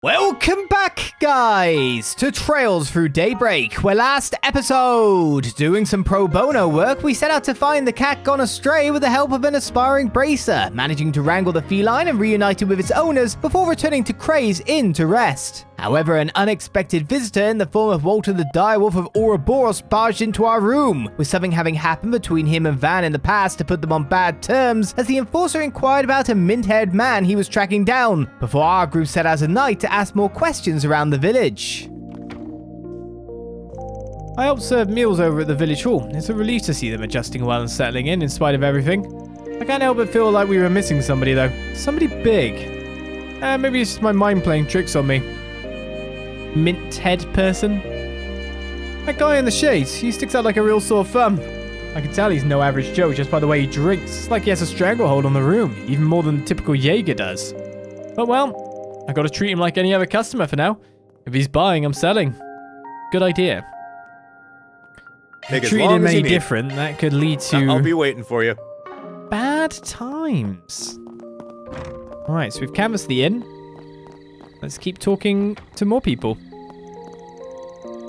Welcome back, guys, to Trails Through Daybreak, where last episode, doing some pro bono work, we set out to find the cat gone astray with the help of an aspiring bracer, managing to wrangle the feline and reunite it with its owners before returning to Creil's Inn to rest. However, an unexpected visitor in the form of Walter The Direwolf of Ouroboros barged into our room, with something having happened between him and Van in the past to put them on bad terms, as the enforcer inquired about a mint-haired man he was tracking down, before our group set out at night to ask more questions around the village. I helped serve meals over at the village hall. It's a relief to see them adjusting well and settling in spite of everything. I can't help but feel like we were missing somebody though. Somebody big. Maybe it's just my mind playing tricks on me. Mint head person? That guy in the shades, he sticks out like a real sore thumb. I can tell he's no average Joe just by the way he drinks. It's like he has a stranglehold on the room, even more than the typical Jaeger does. But well, I gotta treat him like any other customer for now. If he's buying, I'm selling. Good idea. Treat him any different, that could lead to... I'll be waiting for you. Bad times. Alright, so we've canvassed the inn. Let's keep talking to more people.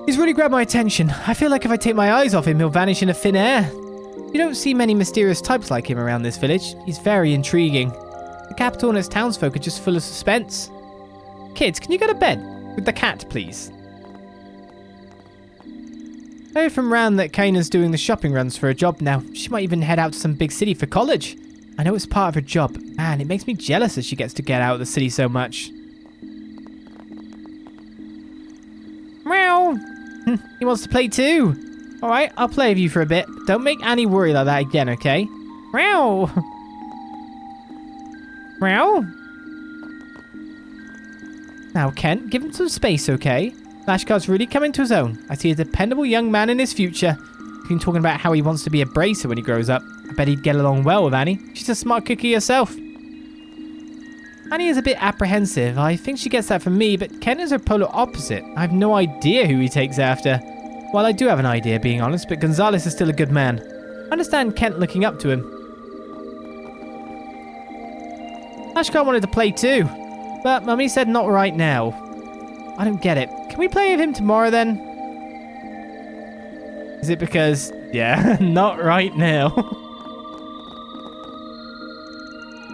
He's really grabbed my attention. I feel like if I take my eyes off him, he'll vanish into thin air. You don't see many mysterious types like him around this village. He's very intriguing. The capital and its townsfolk are just full of suspense. Kids, can you go to bed? With the cat, please. I heard from Ran that Kaina's doing the shopping runs for a job now. She might even head out to some big city for college. I know it's part of her job. Man, it makes me jealous that she gets to get out of the city so much. Meow. He wants to play too. Alright, I'll play with you for a bit. Don't make Annie worry like that again, okay? Meow. Meow. Now, Kent, give him some space, okay? Lashkar's really coming to his own. I see a dependable young man in his future. He's been talking about how he wants to be a bracer when he grows up. I bet he'd get along well with Annie. She's a smart cookie herself. Annie is a bit apprehensive. I think she gets that from me, but Kent is her polar opposite. I have no idea who he takes after. Well, I do have an idea, being honest, but Gonzalez is still a good man. I understand Kent looking up to him. Lashkar wanted to play too, but Mummy said not right now. I don't get it. Can we play with him tomorrow then? Is it because... yeah, not right now.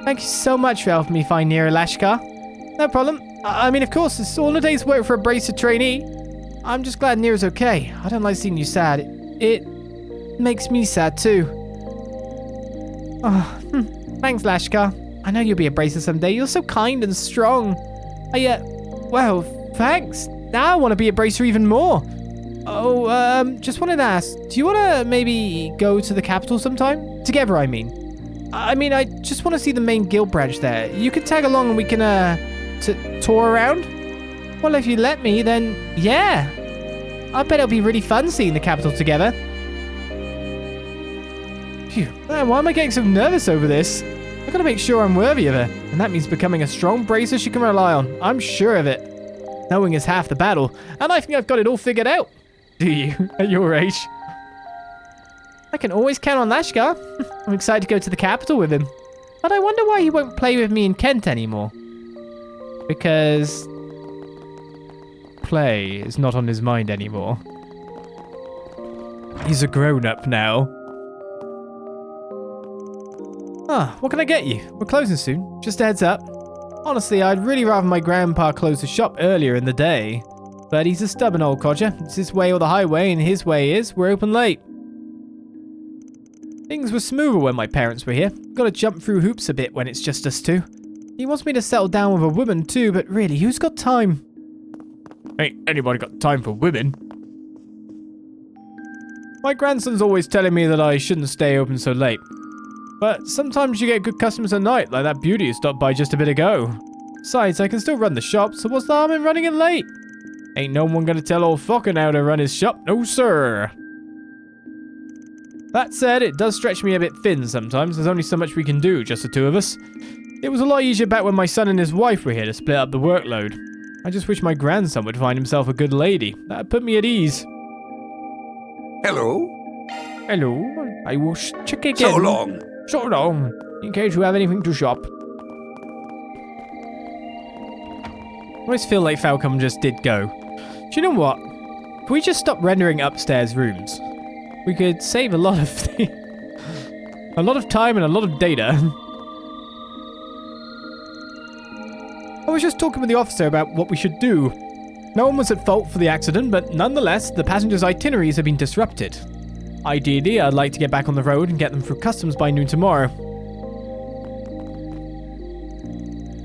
Thank you so much for helping me find Nira, Lashkar. No problem. I mean, of course, it's all a day's work for a bracer trainee. I'm just glad Nira's okay. I don't like seeing you sad. It makes me sad too. Oh, thanks, Lashkar. I know you'll be a bracer someday. You're so kind and strong. Well, thanks. Now I want to be a bracer even more. Oh, just wanted to ask, do you want to maybe go to the capital sometime? Together, I mean. I just want to see the main guild branch there. You could tag along and we can, tour around? Well, if you let me, then yeah. I bet it'll be really fun seeing the capital together. Phew, man, why am I getting so nervous over this? I've got to make sure I'm worthy of her. And that means becoming a strong bracer she can rely on. I'm sure of it. Knowing is half the battle. And I think I've got it all figured out. Do you? At your age? I can always count on Lashkar. I'm excited to go to the capital with him. But I wonder why he won't play with me and Kent anymore. Because... play is not on his mind anymore. He's a grown-up now. What can I get you? We're closing soon. Just a heads up. Honestly, I'd really rather my grandpa close the shop earlier in the day. But he's a stubborn old codger. It's his way or the highway, and his way is we're open late. Things were smoother when my parents were here. Gotta jump through hoops a bit when it's just us two. He wants me to settle down with a woman too, but really, who's got time? Ain't anybody got time for women. My grandson's always telling me that I shouldn't stay open so late. But sometimes you get good customers at night, like that beauty who stopped by just a bit ago. Besides, I can still run the shop, so what's the harm in running it late? Ain't no one gonna tell old Falcom how to run his shop, no sir. That said, it does stretch me a bit thin sometimes. There's only so much we can do, just the two of us. It was a lot easier back when my son and his wife were here to split up the workload. I just wish my grandson would find himself a good lady. That'd put me at ease. Hello? Hello, I will check again. So long. So long, in case you have anything to shop. always feel like Falcom just did go. Do you know what? If we just stop rendering upstairs rooms, we could save a lot of a lot of time and a lot of data. I was just talking with the officer about what we should do. No one was at fault for the accident, but nonetheless, the passengers' itineraries have been disrupted. Ideally, I'd like to get back on the road and get them through customs by noon tomorrow.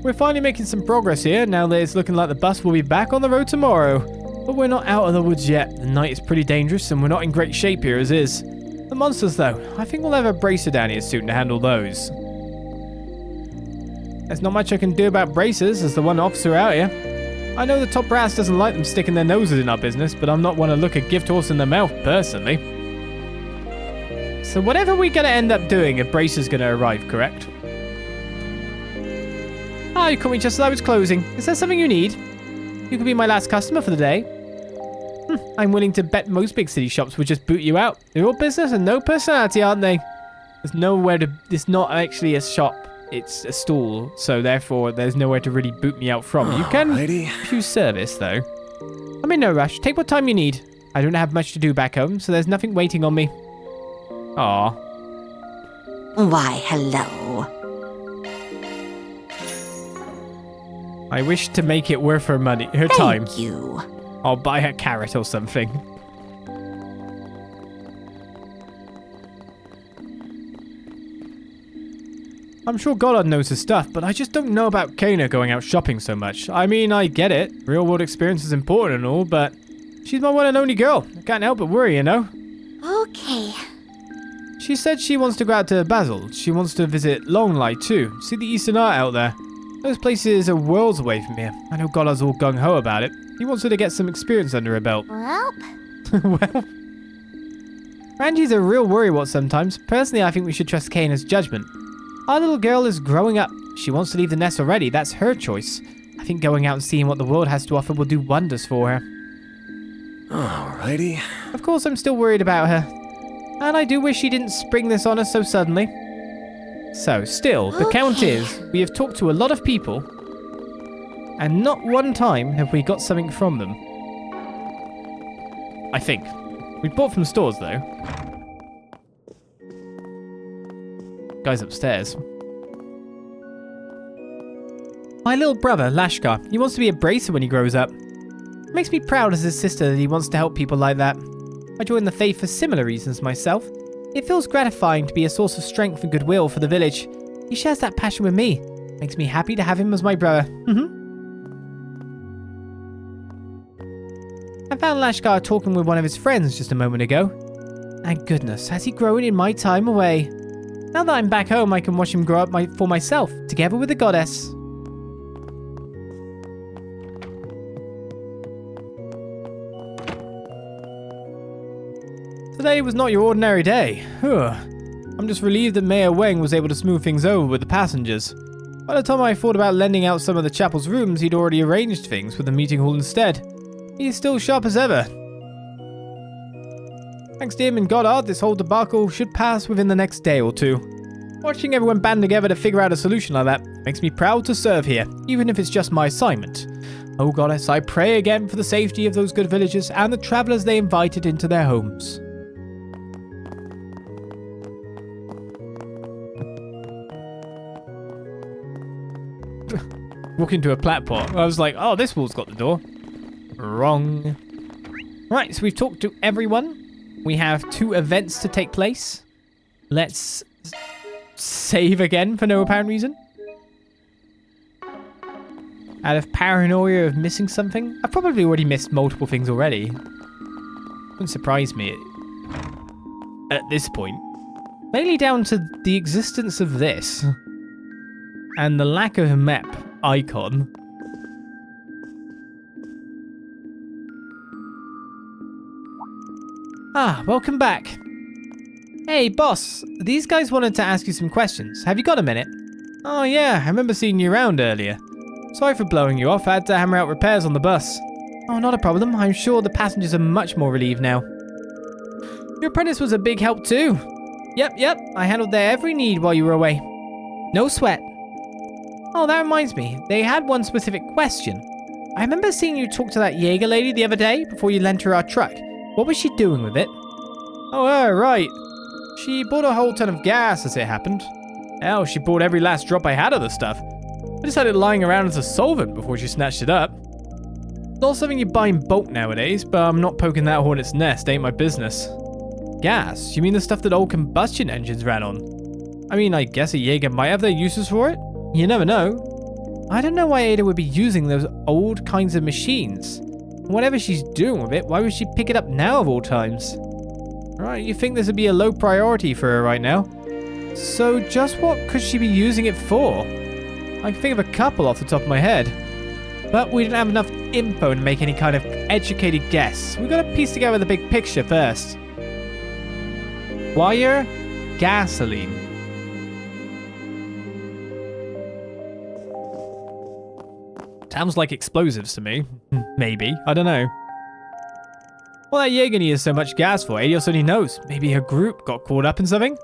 We're finally making some progress here, now that it's looking like the bus will be back on the road tomorrow. But we're not out of the woods yet. The night is pretty dangerous and we're not in great shape here as is. The monsters though, I think we'll have a bracer down here soon to handle those. There's not much I can do about bracers as the one officer out here. I know the top brass doesn't like them sticking their noses in our business, but I'm not one to look a gift horse in the mouth personally. So whatever we're going to end up doing, a bracer's going to arrive, correct? Ah, you caught me just as I was closing. Is there something you need? You could be my last customer for the day. I'm willing to bet most big city shops would just boot you out. They're all business and no personality, aren't they? There's nowhere to... It's not actually a shop. It's a stall, so therefore there's nowhere to really boot me out from. You can choose service, though. I'm in no rush. Take what time you need. I don't have much to do back home, so there's nothing waiting on me. Aw. Why, hello. I wish to make it worth her money, her time. Thank you. I'll buy a carrot or something. I'm sure Goddard knows his stuff, but I just don't know about Kana going out shopping so much. I mean, I get it. Real world experience is important and all, but she's my one and only girl. I can't help but worry, you know? Okay. She said she wants to go out to Basel. She wants to visit Longley too. See the Eastern Art out there. Those places are worlds away from here. I know Goddard's all gung-ho about it. He wants her to get some experience under her belt. Well. Well. Ranji's a real worrywart sometimes. Personally, I think we should trust Kana's judgment. Our little girl is growing up. She wants to leave the nest already. That's her choice. I think going out and seeing what the world has to offer will do wonders for her. Alrighty. Of course, I'm still worried about her. And I do wish she didn't spring this on us so suddenly. So, still, the count is, we have talked to a lot of people, and not one time have we got something from them. I think. We bought from stores, though. Guy's upstairs. My little brother, Lashkar, he wants to be a bracer when he grows up. It makes me proud as his sister that he wants to help people like that. I joined the faith for similar reasons myself. It feels gratifying to be a source of strength and goodwill for the village. He shares that passion with me. Makes me happy to have him as my brother. I found Lashkar talking with one of his friends just a moment ago. And goodness, has he grown in my time away. Now that I'm back home, I can watch him grow up for myself, together with the goddess. Today was not your ordinary day. I'm just relieved that Mayor Weng was able to smooth things over with the passengers. By the time I thought about lending out some of the chapel's rooms, he'd already arranged things with the meeting hall instead. He's still sharp as ever. Thanks to him and Goddard, this whole debacle should pass within the next day or two. Watching everyone band together to figure out a solution like that makes me proud to serve here, even if it's just my assignment. Oh goddess, I pray again for the safety of those good villagers and the travellers they invited into their homes. Walk into a platform. I was like, oh, this wall's got the door. Wrong. Right, so we've talked to everyone. We have 2 events to take place. Let's save again for no apparent reason. Out of paranoia of missing something. I've probably already missed multiple things already. Wouldn't surprise me at this point. Mainly down to the existence of this. And the lack of a map icon. Ah, welcome back. Hey, boss. These guys wanted to ask you some questions. Have you got a minute? Oh yeah, I remember seeing you around earlier. Sorry for blowing you off. I had to hammer out repairs on the bus. Oh, not a problem. I'm sure the passengers are much more relieved now. Your apprentice was a big help too. Yep. I handled their every need while you were away. No sweat. Oh, that reminds me. They had one specific question. I remember seeing you talk to that Jaeger lady the other day before you lent her our truck. What was she doing with it? Oh, right. She bought a whole ton of gas as it happened. Hell, she bought every last drop I had of the stuff. I just had it lying around as a solvent before she snatched it up. Not something you buy in bulk nowadays, but I'm not poking that hornet's nest, ain't my business. Gas? You mean the stuff that old combustion engines ran on? I mean, I guess a Jaeger might have their uses for it. You never know. I don't know why Ada would be using those old kinds of machines. Whatever she's doing with it, why would she pick it up now of all times? Right, you think this would be a low priority for her right now? So just what could she be using it for? I can think of a couple off the top of my head. But we didn't have enough info to make any kind of educated guess. We gotta piece together the big picture first. Wire, gasoline. Sounds like explosives to me. Maybe. I don't know. Well, that Jaeger needed so much gas for, Adios only knows. Maybe her group got caught up in something?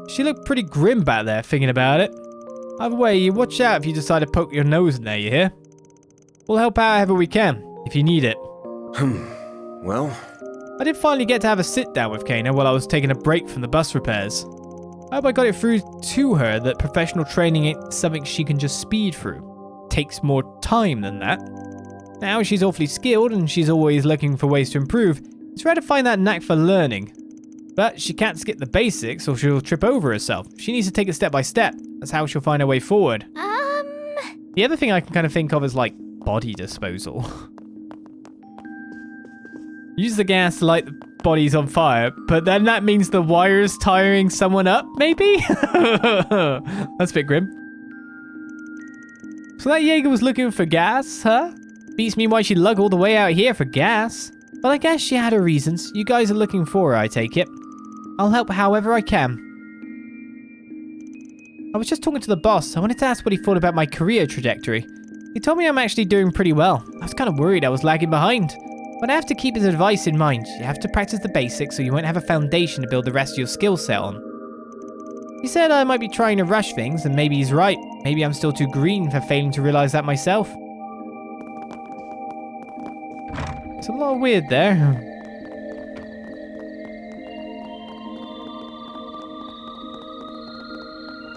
She looked pretty grim back there, thinking about it. Either way, you watch out if you decide to poke your nose in there, you hear? We'll help out however we can, if you need it. Well... I did finally get to have a sit down with Kana while I was taking a break from the bus repairs. I hope I got it through to her that professional training ain't something she can just speed through. Takes more time than that. Now she's awfully skilled and she's always looking for ways to improve. It's rare to find that knack for learning. But she can't skip the basics or she'll trip over herself. She needs to take it step by step. That's how she'll find her way forward. The other thing I can kind of think of is like body disposal. Use the gas to light the bodies on fire, but then that means the wire's tiring someone up, maybe? That's a bit grim. So that Jaeger was looking for gas, huh? Beats me why she'd lug all the way out here for gas. But I guess she had her reasons. You guys are looking for her, I take it. I'll help however I can. I was just talking to the boss. I wanted to ask what he thought about my career trajectory. He told me I'm actually doing pretty well. I was kind of worried I was lagging behind. But I have to keep his advice in mind. You have to practice the basics so you won't have a foundation to build the rest of your skill set on. He said I might be trying to rush things, and maybe he's right. Maybe I'm still too green for failing to realize that myself. It's a lot of weird there.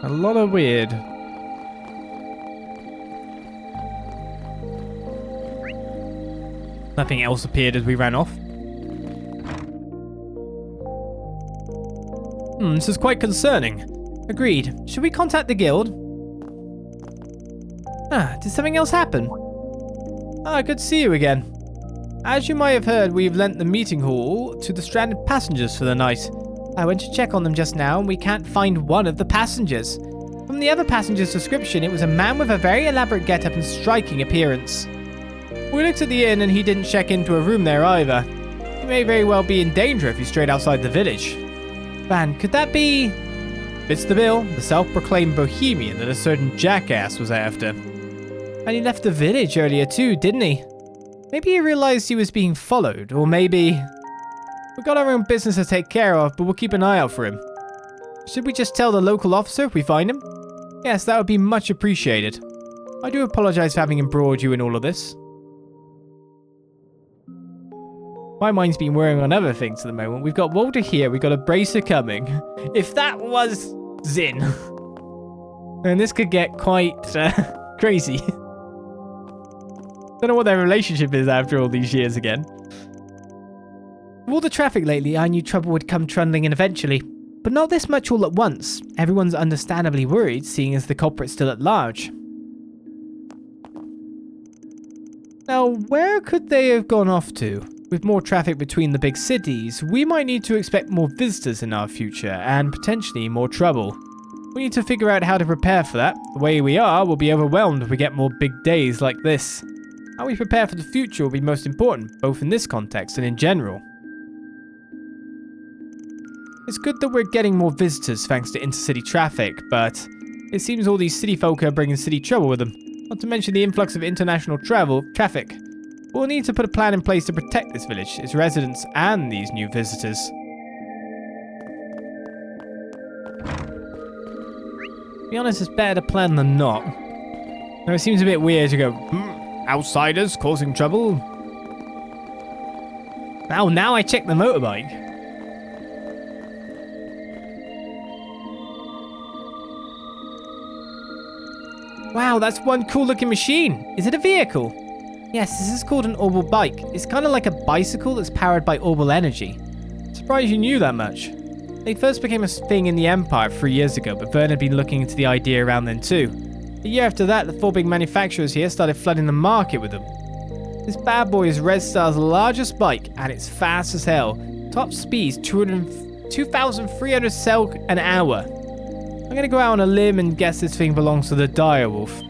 A lot of weird. Nothing else appeared as we ran off. This is quite concerning. Agreed. Should we contact the guild? Did something else happen? Good to see you again. As you might have heard, we've lent the meeting hall to the stranded passengers for the night. I went to check on them just now, and we can't find one of the passengers. From the other passenger's description, it was a man with a very elaborate get-up and striking appearance. We looked at the inn, and he didn't check into a room there either. He may very well be in danger if he's straight outside the village. Van, could that be... Fits the bill, the self-proclaimed bohemian that a certain jackass was after. And he left the village earlier too, didn't he? Maybe he realized he was being followed, or maybe... We've got our own business to take care of, but we'll keep an eye out for him. Should we just tell the local officer if we find him? Yes, that would be much appreciated. I do apologize for having embroiled you in all of this. My mind's been worrying on other things at the moment. We've got Walter here, we've got a bracer coming. If that was Zin, then this could get quite crazy. Don't know what their relationship is after all these years again. With all the traffic lately, I knew trouble would come trundling in eventually. But not this much all at once. Everyone's understandably worried, seeing as the culprit's still at large. Now, where could they have gone off to? With more traffic between the big cities, we might need to expect more visitors in our future, and potentially more trouble. We need to figure out how to prepare for that. The way we are, we'll be overwhelmed if we get more big days like this. How we prepare for the future will be most important, both in this context and in general. It's good that we're getting more visitors thanks to intercity traffic, but it seems all these city folk are bringing city trouble with them, not to mention the influx of international traffic. We'll need to put a plan in place to protect this village, its residents, and these new visitors. To be honest, it's better to plan than not. Now, it seems a bit weird to go, outsiders causing trouble. Now I check the motorbike. Wow, that's one cool looking machine. Is it a vehicle? Yes, this is called an orbital bike. It's kind of like a bicycle that's powered by orbital energy. Surprised you knew that much. They first became a thing in the Empire 3 years ago, but Vern had been looking into the idea around then too. A year after that, the 4 big manufacturers here started flooding the market with them. This bad boy is Red Star's largest bike, and it's fast as hell. Top speed's 2,300 cell an hour. I'm gonna go out on a limb and guess this thing belongs to the Direwolf.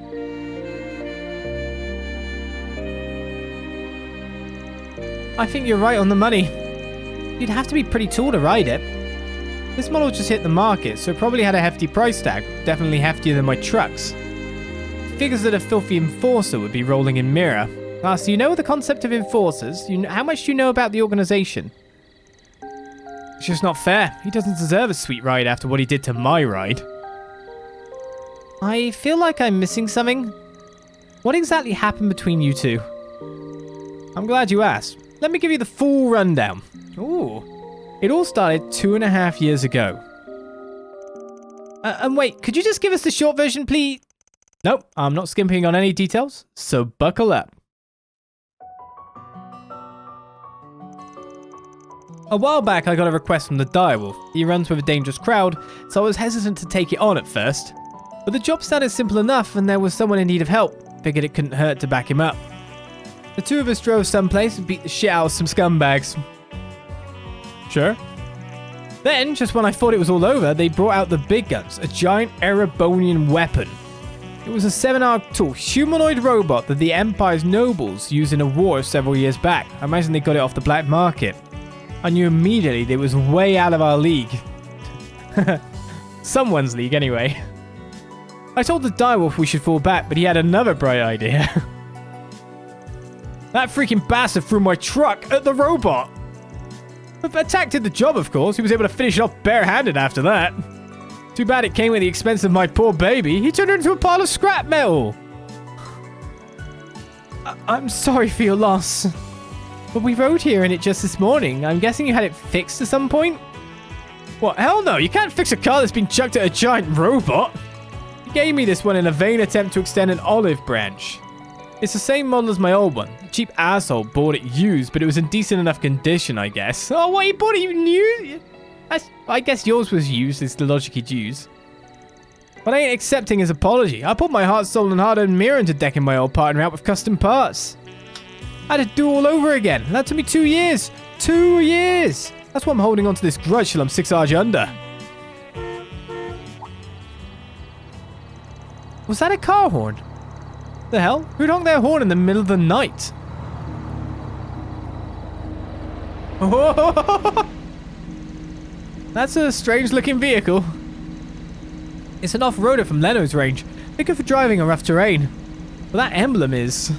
I think you're right on the money. You'd have to be pretty tall to ride it. This model just hit the market, so it probably had a hefty price tag, definitely heftier than my trucks. Figures that a filthy enforcer would be rolling in Mirror. So you know the concept of enforcers? How much do you know about the organization? It's just not fair. He doesn't deserve a sweet ride after what he did to my ride. I feel like I'm missing something. What exactly happened between you two? I'm glad you asked. Let me give you the full rundown. Ooh. It all started 2.5 years ago. And wait, could you just give us the short version, please? Nope, I'm not skimping on any details, so buckle up. A while back, I got a request from the Direwolf. He runs with a dangerous crowd, so I was hesitant to take it on at first. But the job sounded simple enough, and there was someone in need of help. Figured it couldn't hurt to back him up. The two of us drove someplace and beat the shit out of some scumbags. Sure. Then, just when I thought it was all over, they brought out the big guns, a giant Erebonian weapon. It was a 7-armed tall humanoid robot that the Empire's nobles used in a war several years back. I imagine they got it off the black market. I knew immediately that it was way out of our league. Someone's league, anyway. I told the Direwolf we should fall back, but he had another bright idea. That freaking bastard threw my truck at the robot. But the attack did the job, of course. He was able to finish it off barehanded after that. Too bad it came at the expense of my poor baby. He turned her into a pile of scrap metal. I'm sorry for your loss. But we rode here in it just this morning. I'm guessing you had it fixed at some point? What? Hell no. You can't fix a car that's been chucked at a giant robot. He gave me this one in a vain attempt to extend an olive branch. It's the same model as my old one. A cheap asshole bought it used, but it was in decent enough condition, I guess. Oh, what? He bought it new? I guess yours was used, is the logic he'd use. But I ain't accepting his apology. I put my heart, soul, and hard-earned mirror into decking my old partner out with custom parts. I had to do all over again. And that took me 2 years. 2 years! That's why I'm holding on to this grudge till I'm 6 Arj under. Was that a car horn? The hell? Who'd honk their horn in the middle of the night? That's a strange looking vehicle. It's an off-roader from Leno's range. They're good for driving on rough terrain. But that emblem is...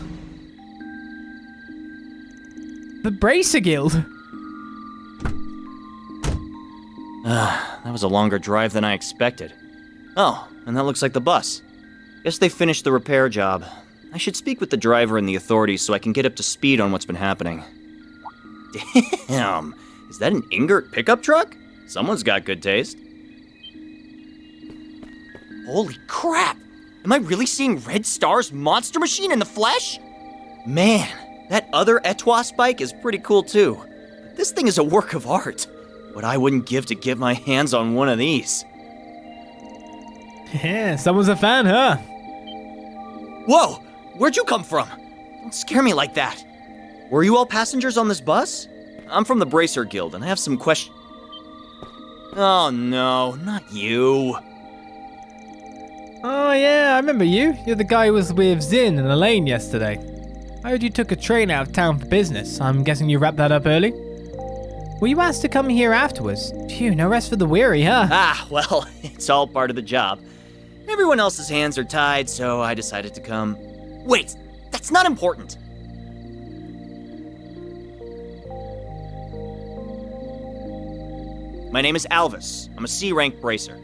the Bracer Guild. That was a longer drive than I expected. Oh, and that looks like the bus. Guess they finished the repair job. I should speak with the driver and the authorities so I can get up to speed on what's been happening. Damn, is that an Ingert pickup truck? Someone's got good taste. Holy crap! Am I really seeing Red Star's monster machine in the flesh? Man, that other Etwas bike is pretty cool too. But this thing is a work of art. What I wouldn't give to get my hands on one of these. Yeah, someone's a fan, huh? Whoa! Where'd you come from? Don't scare me like that. Were you all passengers on this bus? I'm from the Bracer Guild, and I have some questions. Oh no, not you. Oh yeah, I remember you. You're the guy who was with Zin and Elaine yesterday. I heard you took a train out of town for business. I'm guessing you wrapped that up early? Were you asked to come here afterwards? Phew, no rest for the weary, huh? Ah, well, it's all part of the job. Everyone else's hands are tied, so I decided to come. Wait, that's not important. My name is Alvis. I'm a C-rank bracer.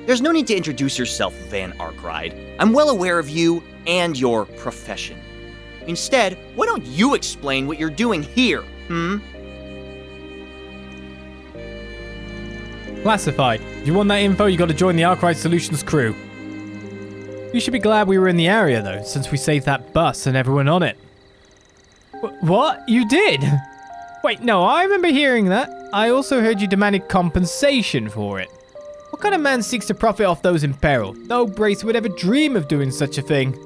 There's no need to introduce yourself, Van Arkride. I'm well aware of you and your profession. Instead, why don't you explain what you're doing here, Classified. If you want that info, you gotta join the Arkride Solutions crew. You should be glad we were in the area, though, since we saved that bus and everyone on it. What? You did? Wait, no, I remember hearing that. I also heard you demanded compensation for it. What kind of man seeks to profit off those in peril? No bracer would ever dream of doing such a thing.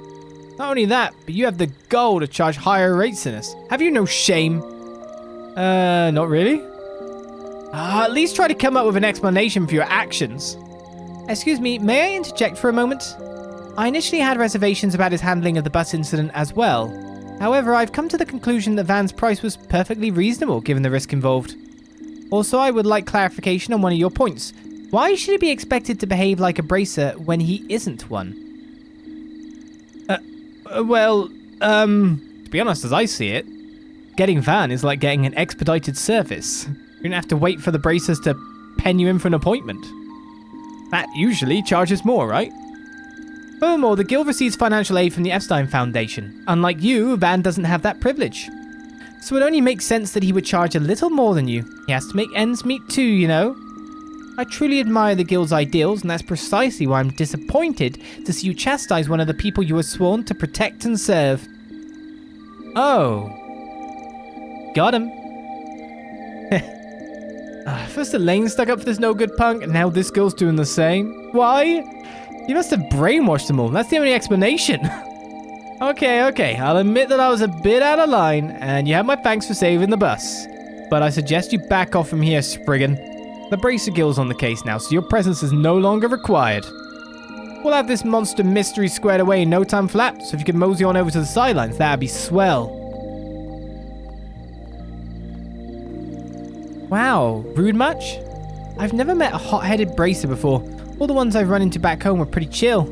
Not only that, but you have the gall to charge higher rates than us. Have you no shame? Not really. At least try to come up with an explanation for your actions. Excuse me, may I interject for a moment? I initially had reservations about his handling of the bus incident as well. However, I've come to the conclusion that Van's price was perfectly reasonable given the risk involved. Also, I would like clarification on one of your points. Why should he be expected to behave like a bracer when he isn't one? To be honest, as I see it, getting Van is like getting an expedited service. You don't have to wait for the bracers to pen you in for an appointment. That usually charges more, right? Furthermore, the guild receives financial aid from the Epstein Foundation. Unlike you, Van doesn't have that privilege. So it only makes sense that he would charge a little more than you. He has to make ends meet too, you know? I truly admire the guild's ideals, and that's precisely why I'm disappointed to see you chastise one of the people you were sworn to protect and serve. Oh. Got him. First Elaine stuck up for this no-good punk, and now this girl's doing the same. Why? You must have brainwashed them all. That's the only explanation. Okay. I'll admit that I was a bit out of line, and you have my thanks for saving the bus. But I suggest you back off from here, Spriggan. The Bracer Guild's on the case now, so your presence is no longer required. We'll have this monster mystery squared away in no time flat, so if you could mosey on over to the sidelines, that'd be swell. Wow, rude much? I've never met a hot-headed bracer before. All the ones I've run into back home were pretty chill.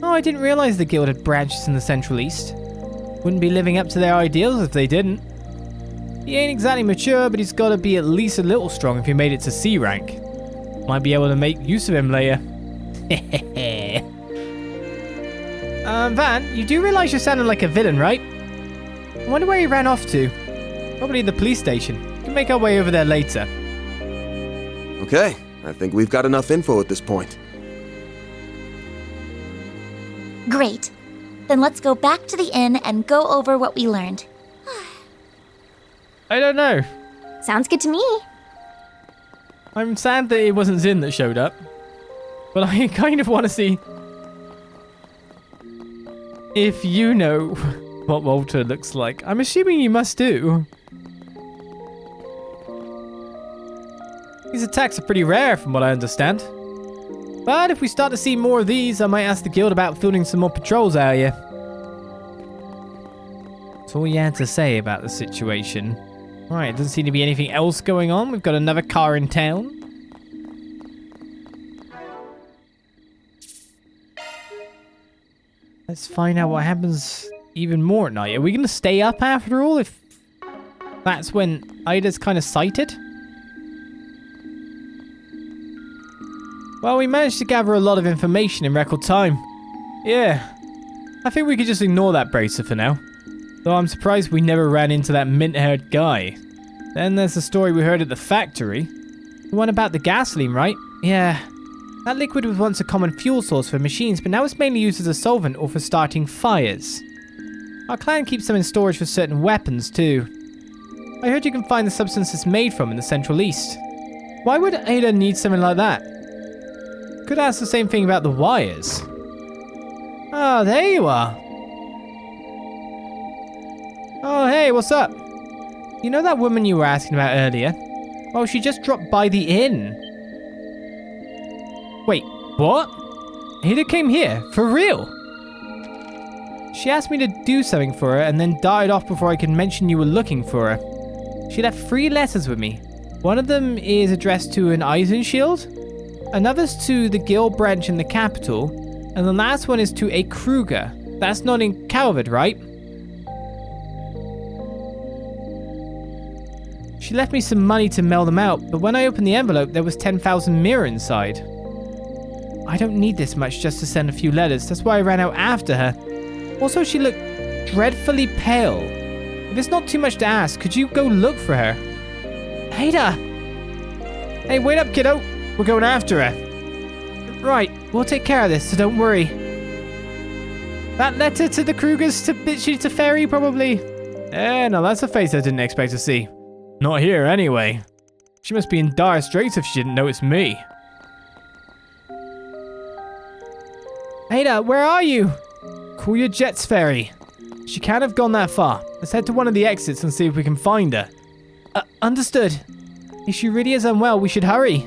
Oh, I didn't realize the guild had branches in the Central East. Wouldn't be living up to their ideals if they didn't. He ain't exactly mature, but he's gotta be at least a little strong if he made it to C rank. Might be able to make use of him later. Van, you do realize you're sounding like a villain, right? I wonder where he ran off to. Probably the police station. We can make our way over there later. Okay, I think we've got enough info at this point. Great. Then let's go back to the inn and go over what we learned. I don't know. Sounds good to me. I'm sad that it wasn't Zin that showed up. But I kind of want to see if you know what Walter looks like. I'm assuming you must do. These attacks are pretty rare from what I understand. But if we start to see more of these, I might ask the guild about fielding some more patrols out here. That's all you had to say about the situation. Alright, doesn't seem to be anything else going on. We've got another car in town. Let's find out what happens even more at night. Are we going to stay up after all if that's when Aida's kind of sighted? Well, we managed to gather a lot of information in record time. Yeah, I think we could just ignore that bracer for now. Though I'm surprised we never ran into that mint-haired guy. Then there's the story we heard at the factory. The one about the gasoline, right? Yeah. That liquid was once a common fuel source for machines, but now it's mainly used as a solvent or for starting fires. Our clan keeps some in storage for certain weapons, too. I heard you can find the substance it's made from in the Central East. Why would Aida need something like that? Could ask the same thing about the wires. Oh, there you are. Oh, hey, what's up? You know that woman you were asking about earlier? Well, she just dropped by the inn. Wait, what? Aida came here? For real? She asked me to do something for her and then died off before I could mention you were looking for her. She left 3 letters with me. One of them is addressed to an Eisenshield, another's to the guild branch in the capital, and the last one is to a Kruger. That's not in Calvard, right? She left me some money to mail them out, but when I opened the envelope, there was 10,000 mirror inside. I don't need this much just to send a few letters. That's why I ran out after her. Also, she looked dreadfully pale. If it's not too much to ask, could you go look for her? Aida! Hey, wait up, kiddo. We're going after her. Right, we'll take care of this, so don't worry. That letter to the Krugers to bitch you to ferry, probably. No, that's a face I didn't expect to see. Not here, anyway. She must be in dire straits if she didn't notice me. Aida, where are you? Call your jets, Fairy. She can't have gone that far. Let's head to one of the exits and see if we can find her. Understood. If she really is unwell, we should hurry.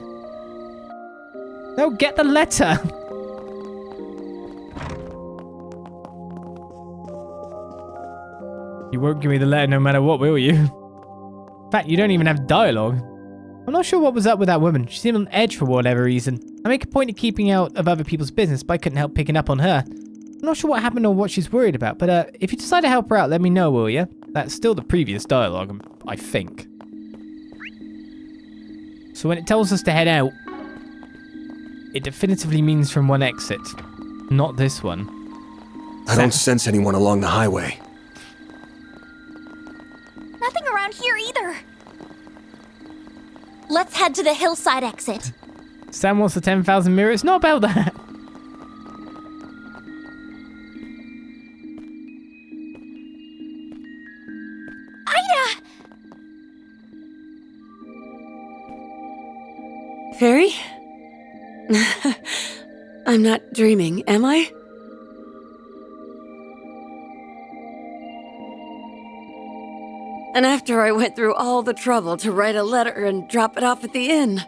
No, get the letter. You won't give me the letter no matter what, will you? In fact, you don't even have dialogue. I'm not sure what was up with that woman. She seemed on edge for whatever reason. I make a point of keeping out of other people's business, but I couldn't help picking up on her. I'm not sure what happened or what she's worried about, but if you decide to help her out, let me know, will you? That's still the previous dialogue, I think. So when it tells us to head out, it definitively means from one exit, not this one. I don't sense anyone along the highway. Nothing around here either. Let's head to the hillside exit. Sam wants the 10,000 mirrors. Not about that. Aida! Fairy? I'm not dreaming, am I? And after I went through all the trouble to write a letter and drop it off at the inn,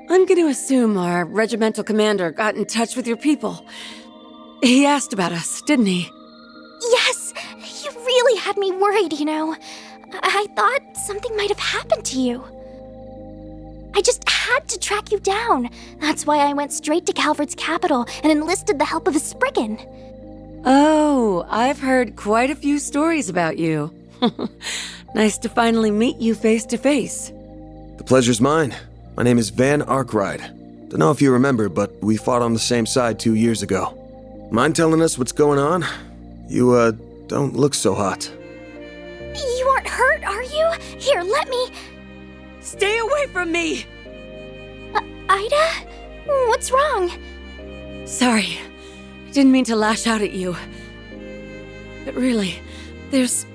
I'm going to assume our regimental commander got in touch with your people. He asked about us, didn't he? Yes! You really had me worried, you know. I thought something might have happened to you. I just had to track you down. That's why I went straight to Calvard's capital and enlisted the help of a Spriggan. Oh, I've heard quite a few stories about you. Nice to finally meet you face to face. The pleasure's mine. My name is Van Arkride. Don't know if you remember, but we fought on the same side 2 years ago. Mind telling us what's going on? You, don't look so hot. You aren't hurt, are you? Here, let me... Stay away from me! Aida? What's wrong? Sorry. I didn't mean to lash out at you. But really, there's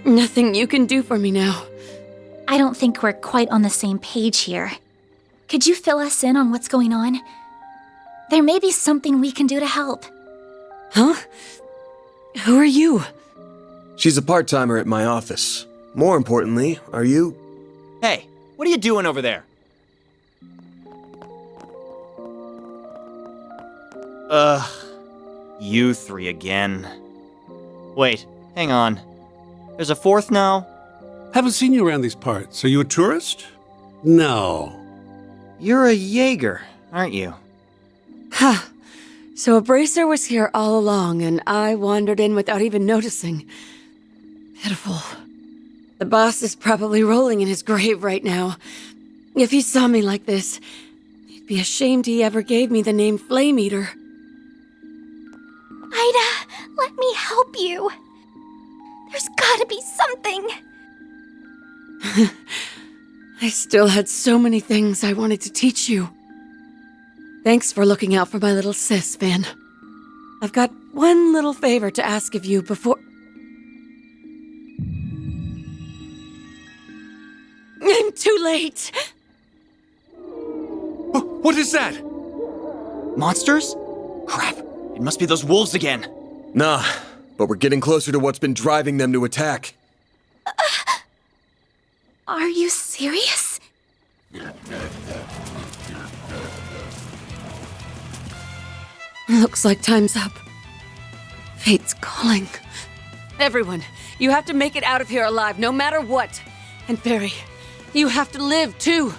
nothing you can do for me now. I don't think we're quite on the same page here. Could you fill us in on what's going on? There may be something we can do to help. Huh? Who are you? She's a part-timer at my office. More importantly, are you... Hey, what are you doing over there? You three again. Wait, hang on. There's a fourth now? Haven't seen you around these parts. Are you a tourist? No. You're a Jaeger, aren't you? Huh. So a bracer was here all along, and I wandered in without even noticing. Pitiful. The boss is probably rolling in his grave right now. If he saw me like this, he'd be ashamed he ever gave me the name Flame Eater. Aida, let me help you. There's gotta be something. I still had so many things I wanted to teach you. Thanks for looking out for my little sis, Van. I've got one little favor to ask of you before... I'm too late! What is that? Monsters? Crap, it must be those wolves again. Nah, but we're getting closer to what's been driving them to attack. Are you serious? Looks like time's up. Fate's calling. Everyone, you have to make it out of here alive, no matter what. And Fairy, you have to live, too.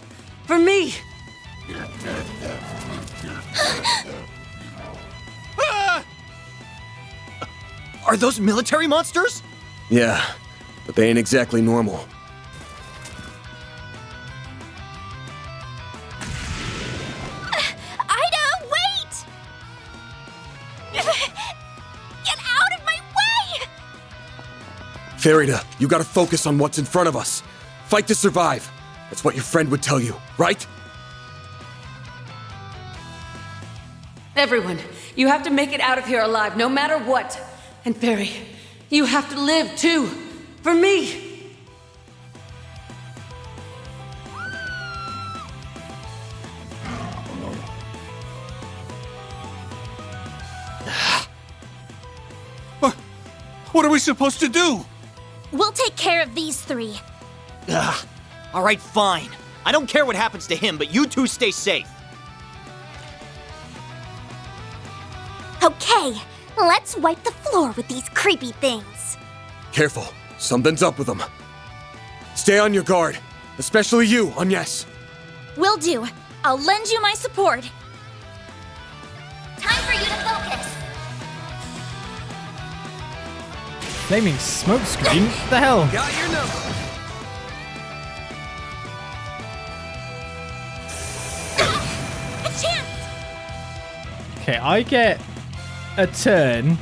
For me. Are those military monsters? Yeah, but they ain't exactly normal. Aida, wait! Get out of my way! Farida, you gotta focus on what's in front of us. Fight to survive. That's what your friend would tell you, right? Everyone, you have to make it out of here alive, no matter what. And Barry, you have to live too. For me. What are we supposed to do? We'll take care of these three. Ugh. All right, fine. I don't care what happens to him, but you two stay safe. Okay, let's wipe the floor with these creepy things. Careful, something's up with them. Stay on your guard, especially you, Agnès. Will do. I'll lend you my support. Time for you to focus. Flaming smoke screen? What the hell? Got your number. A chance! Okay, I get a turn,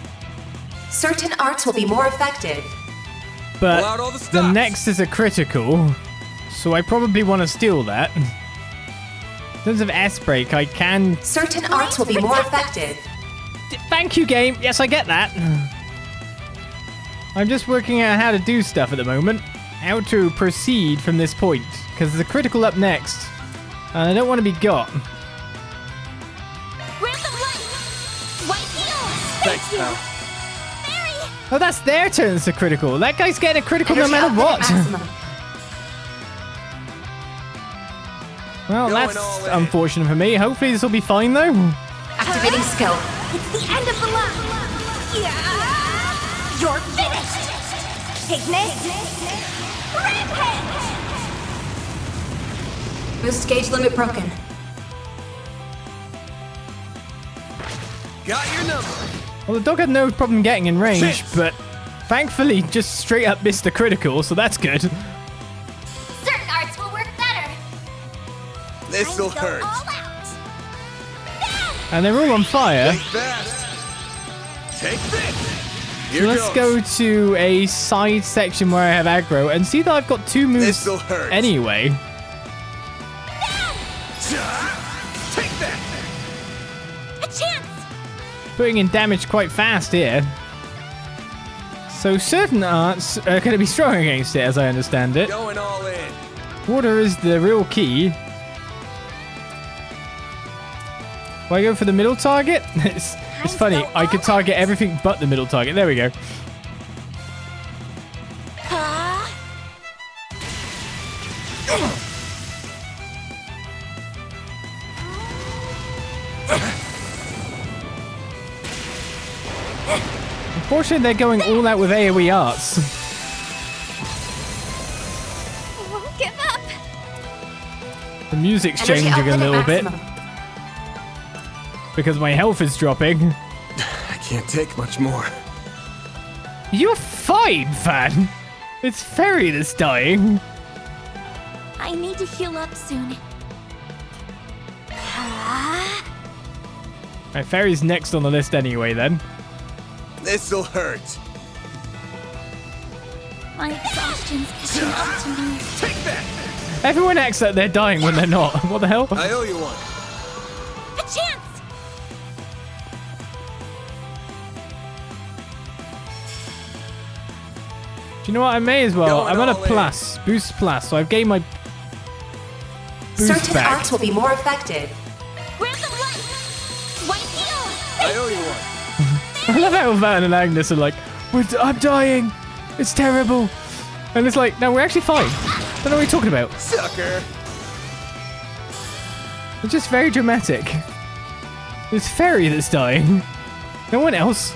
Certain arts will be more effective. but Pull out all the the stops. next is a critical, so I probably want to steal that. In terms of S-Break, I can... Certain arts will be more effective. Thank you, game. Yes, I get that. I'm just working out how to do stuff at the moment. How to proceed from this point. Because there's a critical up next. And I don't want to be got. Grab the light! White heal! Thanks, pal. Barry! Oh, that's their turn as a critical. That guy's getting a critical no Energy matter output what. maximum. Well, Going that's all in. unfortunate for me. Hopefully this will be fine, though. Activating skill. It's the end of the line! Yeah! You're finished! Agnès! Rampage! Boost gauge limit broken. Got your number. Well, the dog had no problem getting in range, Chance. but thankfully just straight up missed the critical, so that's good. Certain arts will work better! This'll Time to go hurt. all out! And they're all on fire. Think fast. Take this. So Here let's goes. go to a side section where I have aggro and see that I've got two moves This'll hurt. anyway. Take that. A chance! Putting in damage quite fast here. So certain arts are going to be strong against it, as I understand it. Going all in. Water is the real key. Do I go for the middle target? It's funny. I could target everything but the middle target. There we go. Unfortunately, they're going all out with AoE arts. I won't give up! The music's Energy changing a output at little bit maximum. because my health is dropping. I can't take much more. You're fine, fan. It's Fairy that's dying. I need to heal up soon. Right, Fairy's next on the list anyway, then. This'll hurt. My exhaustion's catching up to me. Take that. Everyone acts like they're dying when they're not. What the hell? I owe you one. A chance! Do you know what? I may as well. Going I'm on a all in. plus. Boost plus. So I've gained my boost Certain back. arts will be more effective. Grab the light! White heal! I owe you one. I love how Van and Agnès are like, I'm dying. It's terrible. And it's like, no, we're actually fine. Don't know what you're talking about. Sucker. It's just very dramatic. It's Fairy that's dying. No one else.